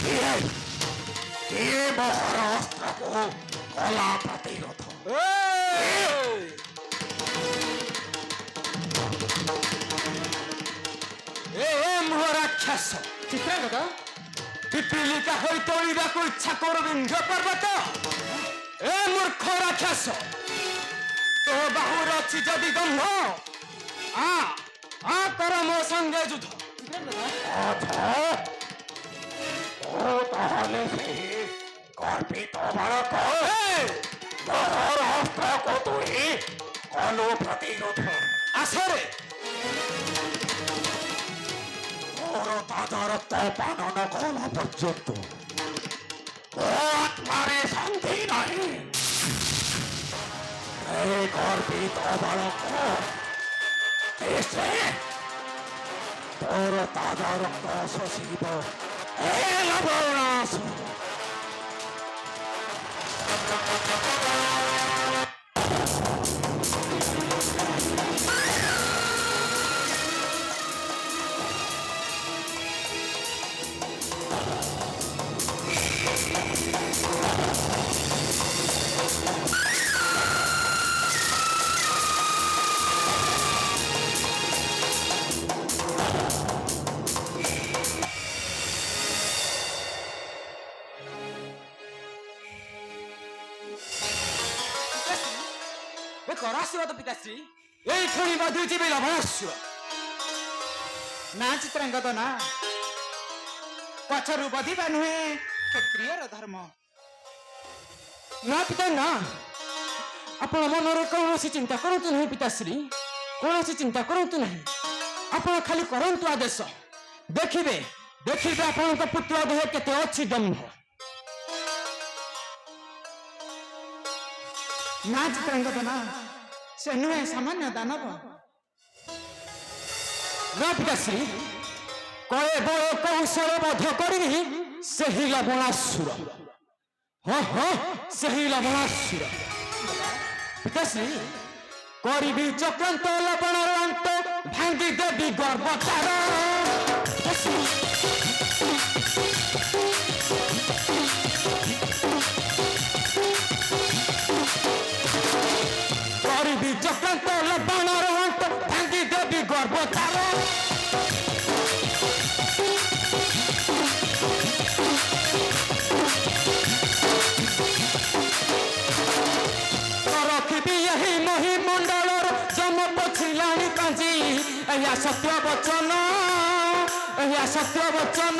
କିଏ ମୋହର ଅସ୍ତ୍ରକୁ କଲା ପ୍ରତିରୋଧ। মোহ রাক্ষস চিত্রাঙ্গদ পিপিলিকা হই তৈরিବାକୁ ইচ্ছা কর বিন্ধ্য পর্বত। এ মূর্খ রাক্ষস তো বাহুর ଅଛି যদি দম্ভ কর ମୋ সঙ্গে যুদ্ধ। তাহলে সেই গর্বিত বালক মোহর অস্ত্রକୁ তুই কলু প্রতিরোধ। আসরে মোর তাজা রক্ত পান ন কলা পর্যন্ত আত্মারে শান্তি নাই। এই গর্বিত বালক এসে তোর তাজা রক্ত শোষিব। লবণাস କରାଶିବ ତ ପିତାଶ୍ରୀ ଏଇ ଖଣି ବାଧୁଛି ବି ଲବଣାଶିବ ନା ଚିତ୍ରାଙ୍ଗଦ ନା ପଛରୁ ବଧିବା ନୁହେଁ କ୍ଷତ୍ରିୟର ଧର୍ମ। ନା ପିତା ନା ଆପଣ ମନରେ କୌଣସି ଚିନ୍ତା କରନ୍ତୁ ନାହିଁ ପିତାଶ୍ରୀ, କୌଣସି ଚିନ୍ତା କରନ୍ତୁ ନାହିଁ। ଆପଣ ଖାଲି କରନ୍ତୁ ଆଦେଶ। ଦେଖିବେ ଦେଖିବେ ଆପଣଙ୍କ ପୁତ୍ର ଦେହ କେତେ ଅଛି ଦମ୍ଭ। ନା ଚିତ୍ରାଙ୍ଗଦ ନା ସେ ନୁହେଁ ସାମାନ୍ୟ ଦାନବ। ନା ପିତାଶ୍ରୀ କଳେ ବଳେ କୌଶଳ ବଧ କରିବି ସେହି ଲବଣାସୁର। ହଁ ହଁ ସେହି ଲବଣାସୁର ପିତାଶ୍ରୀ କରିବି ଚକ୍ରାନ୍ତ ଲବଣର ଅନ୍ତ ଭାଙ୍ଗି ଦେବି ଗର୍ବ ତାର। କରିବି ଚକ୍ରାନ୍ତ ଲବଣର ଅନ୍ତ ଭାଙ୍ଗି ଦେବି ଗର୍ବ ତାର। ରଖିବି ଏହି ମହିମଣ୍ଡଳର ଜମ ପଛିଲାଣି କାଞ୍ଜି। ଏହା ସତ୍ୟ ବଚନ ଏହା ସତ୍ୟ ବଚନ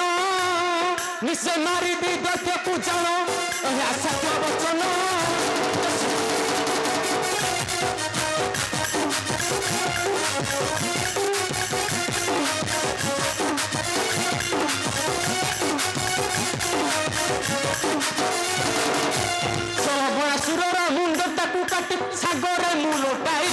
ନିଶେ ମାରିବି ଦୈତ୍ୟକୁ ଜାଣ। ଏହା ସତ୍ୟ ବଚନ ଲବଣାସୁରର ମୁଣ୍ଡଟାକୁ କାଟି ସାଗରେ ମୁଁ ଲୋଟାଇ।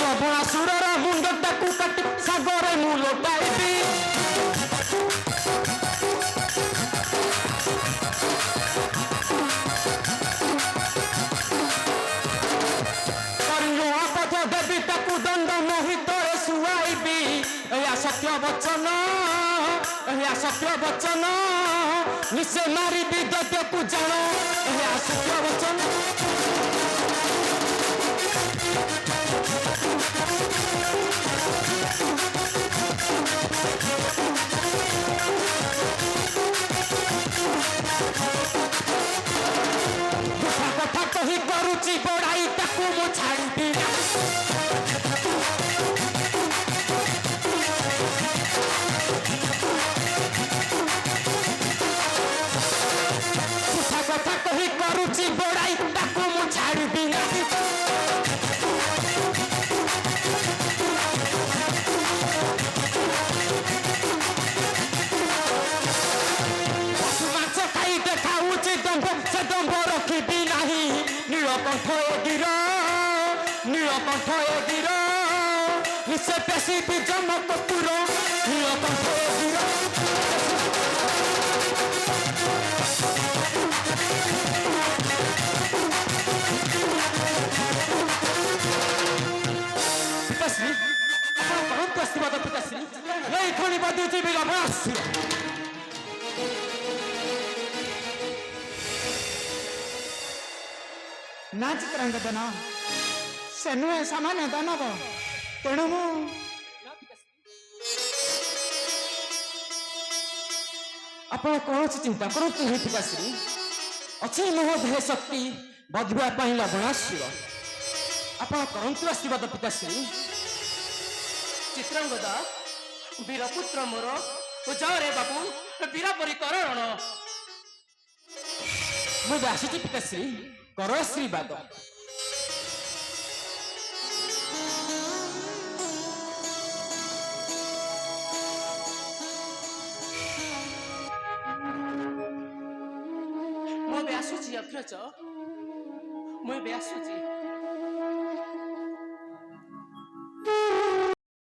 ଲବଣାସୁରର ମୁଣ୍ଡଟାକୁ କାଟି ସାଗରେ ମୁଁ ଲୋଟାଇବି। କରିଲୁ ଆପଦ ଦେବି ତାକୁ ଦଣ୍ଡ ମୋହିତରେ ଶୁଆଇବି। ଏହା ସତ୍ୟ ବଚନ ଏହା ସତ୍ୟ ବଚନ ନିଶେ ମାରିବି ଦୈତ୍ୟକୁ ଜାଣ। ଏହା ସତ୍ୟ ବଚନ କଥା କହି କରୁଛି ବଡ଼ାଇ ତାକୁ ମୁଁ ଛାଡ଼ିବି ନା। କଥା କହି କରୁଛି ବଡ଼ାଇ ତାକୁ ମୁଁ ଛାଡ଼ିବି ନା। ମାଂସ ଖାଇ ଦେଖାଉଛି ଦମ୍ଭ ସେ ଦମ୍ଭ ରଖିବି ନାହିଁ। ନୀଳକଣ୍ଠ ଏ ଗିର ନୀଳକଣ୍ଠ ଏ ଗିର ନିଶେ ପେଶିବି ଜମ କପୁର। ନୀଳକଣ୍ଠ ଏ ଗିର ଦୁଇଟି ବିଲ ଆସିବ। ନା ଚିତ୍ରାଙ୍ଗଦନ, ସେ ନୁହେଁ ସାମାନ୍ୟ ଦାନବ। ତେଣୁ ମୁଁ ଆପଣ କୌଣସି ଚିନ୍ତା କରନ୍ତୁ ନାହିଁ ପିତାଶ୍ରୀ। ଅଛି ମୋହ ଦେହ ଶକ୍ତି ବଧିବା ପାଇଁ ଲବଣାଶିବ। ଆପଣ କରନ୍ତୁ ଆଶୀର୍ବାଦ ପିତାଶ୍ରୀ। ଚିତ୍ରାଙ୍ଗଦା, ବୀରପୁତ୍ର ମୋର, ଯାରେ ବାବୁ ବୀରା ପରିକରଣ। ମୁଁ ଏବେ ଆସୁଛି ପିତାଶ୍ରୀ, କର ଆଶୀର୍ବାଦ। ମୁଁ ଏବେ ଆସୁଛି ଅଗ୍ରଜ, ମୁଁ ଏବେ ଆସୁଛି।